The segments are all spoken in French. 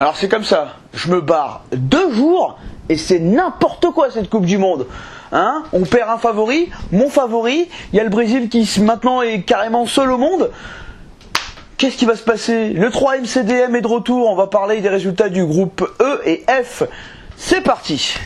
Alors c'est comme ça, je me barre 2 jours et c'est n'importe quoi cette Coupe du Monde. Hein, on perd un favori, mon favori, il y a le Brésil qui maintenant est carrément seul au monde. Qu'est-ce qui va se passer? Le 3 MCDM est de retour, on va parler des résultats du groupe E et F. C'est parti.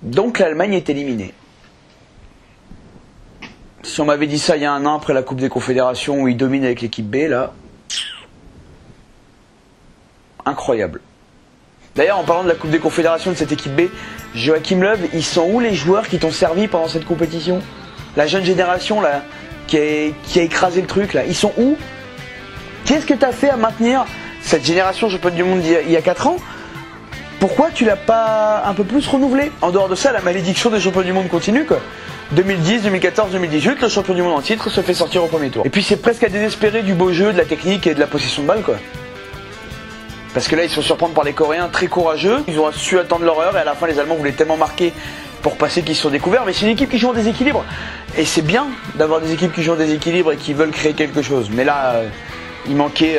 Donc l'Allemagne est éliminée. Si on m'avait dit ça il y a un an après la Coupe des Confédérations où ils dominent avec l'équipe B, là... Incroyable. D'ailleurs, en parlant de la Coupe des Confédérations de cette équipe B, Joachim Löw, ils sont où les joueurs qui t'ont servi pendant cette compétition? La jeune génération là, qui a écrasé le truc là, ils sont où? Qu'est-ce que t'as fait à maintenir cette génération championne du monde il y a 4 ans? Pourquoi tu l'as pas un peu plus renouvelé? En dehors de ça, la malédiction des champions du monde continue quoi. 2010, 2014, 2018, le champion du monde en titre se fait sortir au premier tour. Et puis c'est presque à désespérer du beau jeu, de la technique et de la possession de balle quoi. Parce que là ils se font surprendre par les Coréens très courageux, ils ont su attendre leur heure et à la fin les Allemands voulaient tellement marquer pour passer qu'ils se sont découverts. Mais c'est une équipe qui joue en déséquilibre. Et c'est bien d'avoir des équipes qui jouent en déséquilibre et qui veulent créer quelque chose. Mais là, il manquait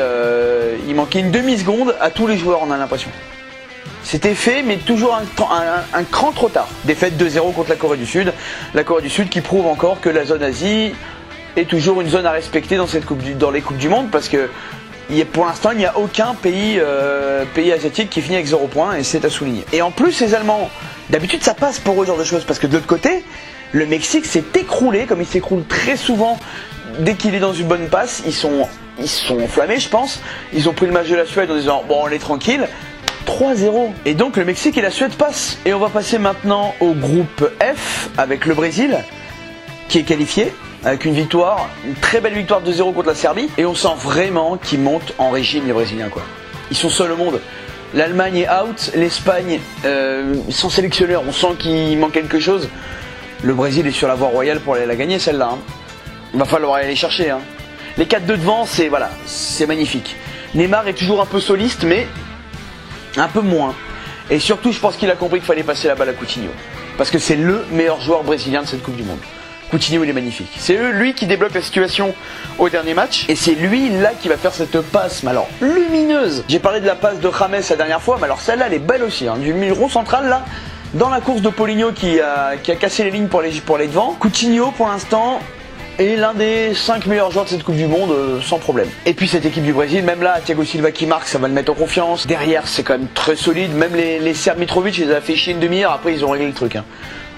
une demi-seconde à tous les joueurs, on a l'impression. C'était fait, mais toujours un cran trop tard. Défaite 2-0 contre la Corée du Sud. La Corée du Sud qui prouve encore que la zone Asie est toujours une zone à respecter dans les Coupes du Monde. Parce que pour l'instant, il n'y a aucun pays asiatique qui finit avec 0 points et c'est à souligner. Et en plus, les Allemands, d'habitude ça passe pour eux ce genre de choses. Parce que de l'autre côté, le Mexique s'est écroulé, comme il s'écroule très souvent dès qu'il est dans une bonne passe. Ils sont enflammés, je pense. Ils ont pris le match de la Suède en disant bon, on est tranquille. 3-0. Et donc le Mexique et la Suède passent. Et on va passer maintenant au groupe F avec le Brésil qui est qualifié avec une très belle victoire 2-0 contre la Serbie. Et on sent vraiment qu'ils montent en régime les Brésiliens quoi. Ils sont seuls au monde. L'Allemagne est out, l'Espagne sans sélectionneur, on sent qu'il manque quelque chose. Le Brésil est sur la voie royale pour aller la gagner celle-là. Hein. Il va falloir aller les chercher. Hein. Les 4 de devant, c'est magnifique. Neymar est toujours un peu soliste mais un peu moins. Et surtout, je pense qu'il a compris qu'il fallait passer la balle à Coutinho. Parce que c'est le meilleur joueur brésilien de cette Coupe du Monde. Coutinho, il est magnifique. C'est lui qui débloque la situation au dernier match. Et c'est lui, là, qui va faire cette passe, mais alors, lumineuse. J'ai parlé de la passe de James la dernière fois, mais alors celle-là, elle est belle aussi. Hein. Du rond central, là, dans la course de Paulinho qui a cassé les lignes pour les devant. Coutinho, pour l'instant, est l'un des 5 meilleurs joueurs de cette Coupe du Monde sans problème. Et puis cette équipe du Brésil, même là, Thiago Silva qui marque, ça va le mettre en confiance. Derrière, c'est quand même très solide. Même les Serbes Mitrovic, ils ont fait chier une demi-heure. Après, ils ont réglé le truc. Hein.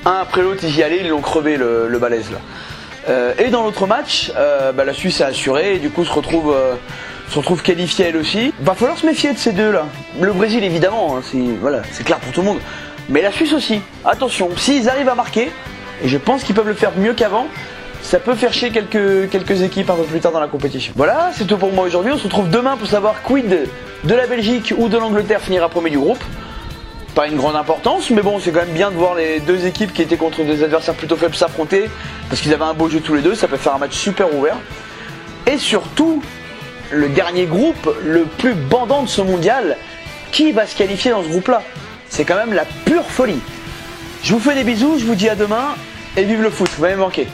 Un après l'autre, ils y allaient, ils l'ont crevé le balèze là. Et dans l'autre match, la Suisse a assuré et du coup se retrouve qualifiée elle aussi. Va falloir se méfier de ces deux là. Le Brésil évidemment, hein, c'est clair pour tout le monde. Mais la Suisse aussi. Attention, s'ils arrivent à marquer, et je pense qu'ils peuvent le faire mieux qu'avant, ça peut faire chier quelques équipes un peu plus tard dans la compétition. Voilà, c'est tout pour moi aujourd'hui. On se retrouve demain pour savoir quid de la Belgique ou de l'Angleterre finira premier du groupe. Pas une grande importance, mais bon, c'est quand même bien de voir les deux équipes qui étaient contre des adversaires plutôt faibles s'affronter, parce qu'ils avaient un beau jeu tous les deux, ça peut faire un match super ouvert. Et surtout, le dernier groupe, le plus bandant de ce mondial, qui va se qualifier dans ce groupe-là? C'est quand même la pure folie. Je vous fais des bisous, je vous dis à demain, et vive le foot, vous m'avez manqué.